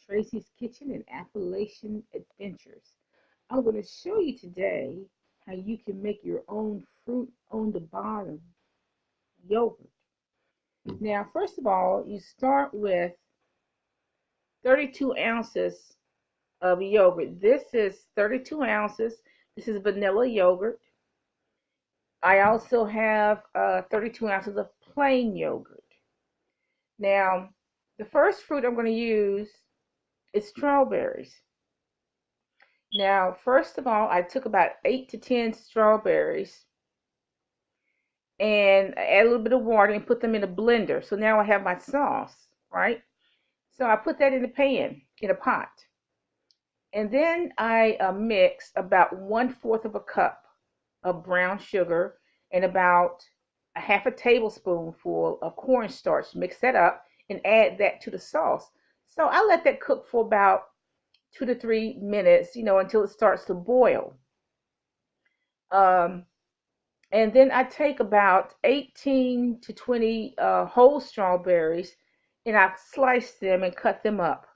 Tracy's Kitchen and Appalachian Adventures. I'm going to show you today how you can make your own fruit on the bottom yogurt. Now, first of all, you start with 32 ounces of yogurt. This is 32 ounces. This is vanilla yogurt. I also have 32 ounces of plain yogurt. Now, the first fruit I'm going to use is strawberries. Now, first of all, I took about 8 to 10 strawberries and add a little bit of water and put them in a blender. So now I have my sauce, right? So I put that in the pan, in a pot. And then I mix about 1/4 of a cup of brown sugar and about a half a tablespoonful of cornstarch. Mix that up and add that to the sauce. So I let that cook for about 2 to 3 minutes, until it starts to boil. Um, and then I take about 18 to 20 whole strawberries and I slice them and cut them up.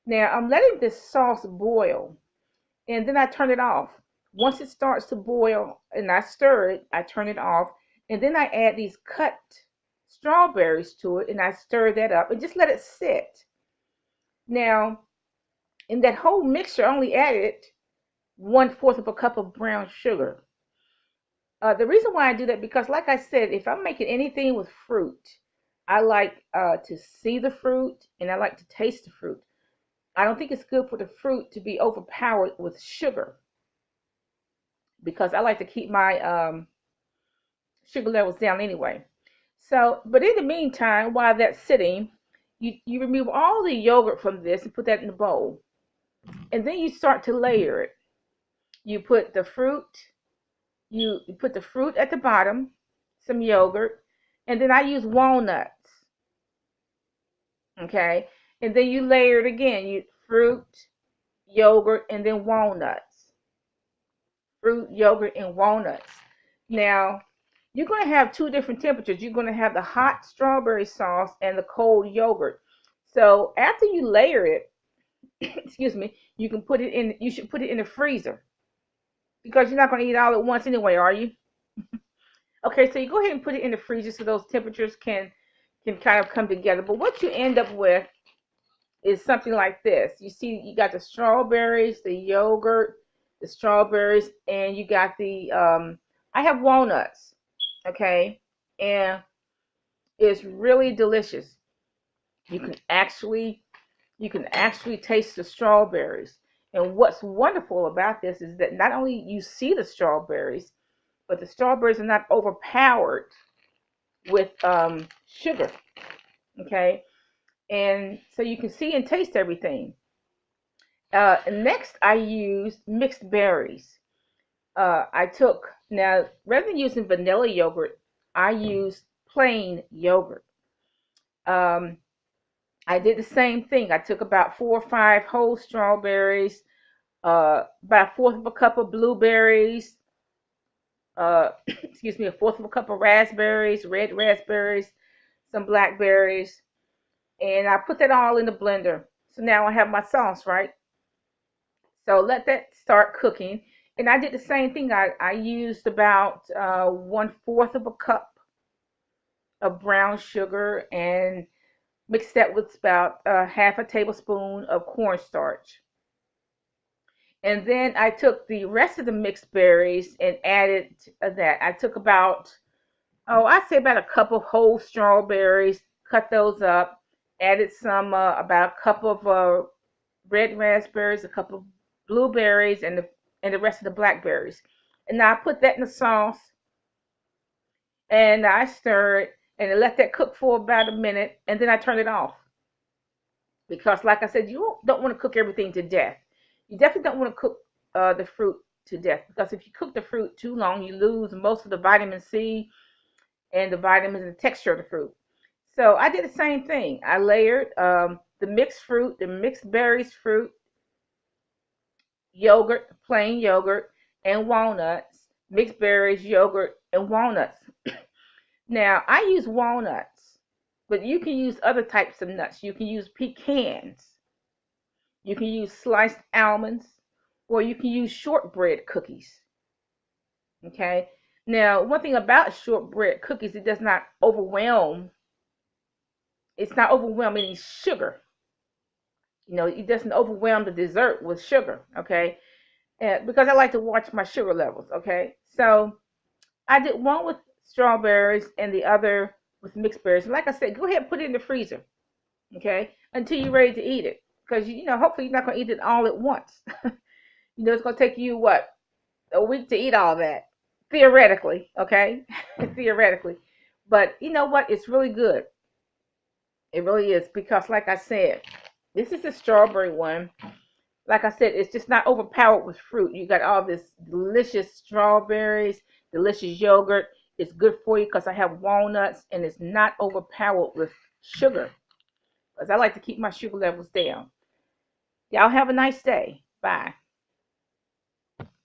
Now I'm letting this sauce boil and then I turn it off. Once it starts to boil and I stir it, I turn it off and then I add these cut strawberries to it and I stir that up and just let it sit. Now, in that whole mixture, I only added 1/4 of a cup of brown sugar. The reason why I do that because, like I said, if I'm making anything with fruit, I like to see the fruit and I like to taste the fruit. I don't think it's good for the fruit to be overpowered with sugar because I like to keep my sugar levels down anyway. So, but in the meantime, while that's sitting, you remove all the yogurt from this and put that in the bowl. And then you start to layer it. You put the fruit, you put the fruit at the bottom, some yogurt, and then I use walnuts. Okay, and then you layer it again. You fruit, yogurt, and then walnuts. Fruit, yogurt, and walnuts. Now you're going to have two different temperatures. You're going to have the hot strawberry sauce and the cold yogurt. So after you layer it, excuse me, you can put it in. You should put it in the freezer because you're not going to eat it all at once anyway, are you? Okay, so you go ahead and put it in the freezer so those temperatures can kind of come together. But what you end up with is something like this. You see, you got the strawberries, the yogurt, the strawberries, and you got the I have walnuts. Okay, and it's really delicious. You can actually you can actually taste the strawberries. And what's wonderful about this is that not only you see the strawberries, but the strawberries are not overpowered with sugar. Okay, and so you can see and taste everything. Next, I used mixed berries. I took now rather than using vanilla yogurt, I used plain yogurt. Um, I did the same thing. I took about 4 or 5 whole strawberries, about 1/4 of a cup of blueberries, excuse me, 1/4 of a cup of raspberries, red raspberries, some blackberries, and I put that all in the blender. So now I have my sauce, right? So let that start cooking. And I did the same thing. I used about 1/4 of a cup of brown sugar and mixed that with about half a tablespoon of cornstarch. And then I took the rest of the mixed berries and added that. I took about, I'd say about a cup of whole strawberries, cut those up, added some, about a cup of red raspberries, a cup of blueberries, and the rest of the blackberries. And now I put that in the sauce and I stir it and I let that cook for about a minute and then I turn it off. Because, like I said, you don't want to cook everything to death. You definitely don't want to cook the fruit to death because if you cook the fruit too long, you lose most of the vitamin C and the vitamins and the texture of the fruit. So I did the same thing. I layered the mixed fruit, the mixed berries fruit, yogurt, plain yogurt, and walnuts, mixed berries, yogurt, and walnuts. Now, I use walnuts, but you can use other types of nuts. You can use pecans. You can use sliced almonds, or you can use shortbread cookies. Okay. Now, one thing about shortbread cookies, it does not overwhelm. It's not overwhelming sugar. It doesn't overwhelm the dessert with sugar. Okay. Because I like to watch my sugar levels. Okay. So I did one with strawberries and the other with mixed berries. And like I said, go ahead and put it in the freezer. Okay. Until you're ready to eat it. Because, hopefully you're not going to eat it all at once. It's going to take you what? A week to eat all that, theoretically. Okay. Theoretically. But you know what? It's really good. It really is, because like I said, this is a strawberry one. Like I said, it's just not overpowered with fruit. You got all this delicious strawberries, delicious yogurt. It's good for you because I have walnuts, and it's not overpowered with sugar, because I like to keep my sugar levels down. Y'all have a nice day. Bye.